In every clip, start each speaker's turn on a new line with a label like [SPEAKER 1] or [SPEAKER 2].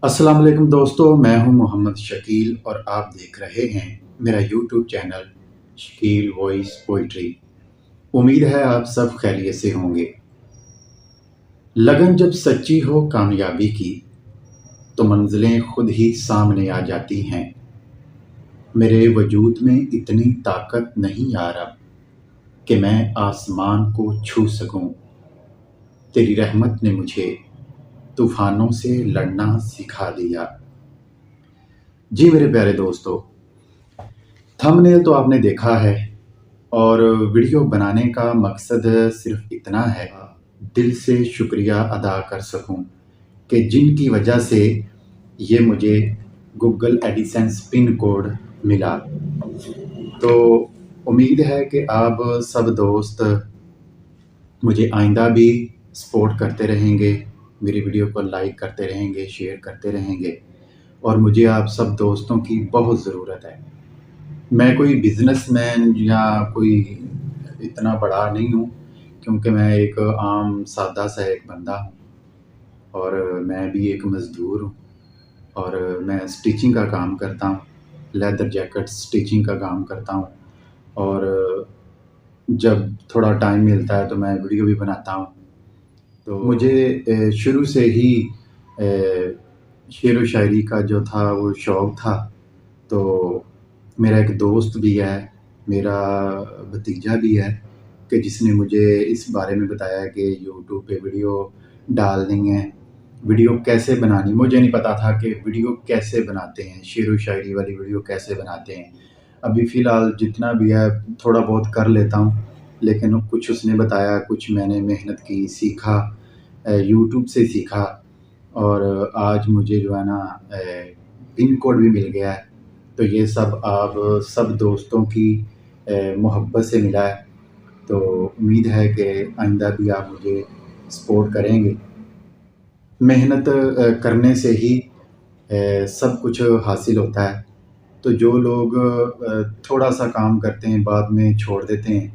[SPEAKER 1] अस्सलाम वालेकुम दोस्तों, मैं हूं मोहम्मद शकील और आप देख रहे हैं मेरा YouTube channel Shakeel voice poetry. उम्मीद है आप सब खैरियत से होंगे। लगन जब सच्ची हो कामयाबी की तो मंजिलें खुद ही सामने आ जाती हैं। मेरे वजूद में इतनी ताकत नहीं यार अब कि मैं आसमान को छू सकूं। तेरी रहमत ने मुझे तूफानों से लड़ना सिखा दिया। जी मेरे प्यारे दोस्तों, थंबनेल तो आपने देखा है और वीडियो बनाने का मकसद सिर्फ इतना है, दिल से शुक्रिया अदा कर सकूं कि जिनकी वजह से ये मुझे गूगल एडिसेंस पिन कोड मिला। तो उम्मीद है कि आप सब दोस्त मुझे आइंदा भी सपोर्ट करते रहेंगे, मेरी वीडियो को लाइक करते रहेंगे, शेयर करते रहेंगे और मुझे आप सब दोस्तों की बहुत ज़रूरत है। मैं कोई बिज़नेसमैन या कोई इतना बड़ा नहीं हूँ, क्योंकि मैं एक आम सादा सा एक बंदा हूँ और मैं भी एक मज़दूर हूँ और मैं स्टिचिंग का काम करता हूँ, लेदर जैकेट स्टिचिंग का काम करता हूँ और जब थोड़ा टाइम मिलता है तो मैं वीडियो भी बनाता हूँ। तो मुझे शुरू से ही शेर व शायरी का जो था वो शौक़ था। तो मेरा एक दोस्त भी है, मेरा भतीजा भी है कि जिसने मुझे इस बारे में बताया कि यूट्यूब पे वीडियो डालनी है, वीडियो कैसे बनानी। मुझे नहीं पता था कि वीडियो कैसे बनाते हैं, शेर व शायरी वाली वीडियो कैसे बनाते हैं। अभी फ़िलहाल जितना भी है थोड़ा बहुत कर लेता हूँ, लेकिन कुछ उसने बताया, कुछ मैंने मेहनत की, सीखा, यूट्यूब से सीखा और आज मुझे जो है ना पिन कोड भी मिल गया है। तो ये सब आप सब दोस्तों की मोहब्बत से मिला है। तो उम्मीद है कि आइंदा भी आप मुझे सपोर्ट करेंगे। मेहनत करने से ही सब कुछ हासिल होता है। तो जो लोग थोड़ा सा काम करते हैं बाद में छोड़ देते हैं,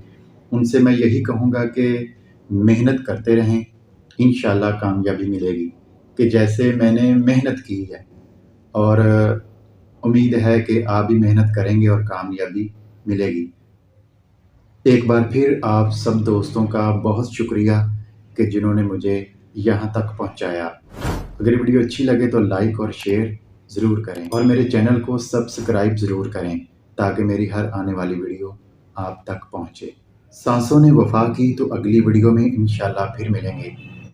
[SPEAKER 1] उनसे मैं यही कहूँगा कि मेहनत करते रहें, इंशाल्लाह कामयाबी मिलेगी। कि जैसे मैंने मेहनत की है और उम्मीद है कि आप भी मेहनत करेंगे और कामयाबी मिलेगी। एक बार फिर आप सब दोस्तों का बहुत शुक्रिया कि जिन्होंने मुझे यहाँ तक पहुँचाया। अगर वीडियो अच्छी लगे तो लाइक और शेयर ज़रूर करें और मेरे चैनल को सब्सक्राइब ज़रूर करें ताकि मेरी हर आने वाली वीडियो आप तक पहुँचे। सांसों ने वफ़ा की तो अगली वीडियो में इंशाल्लाह फिर मिलेंगे।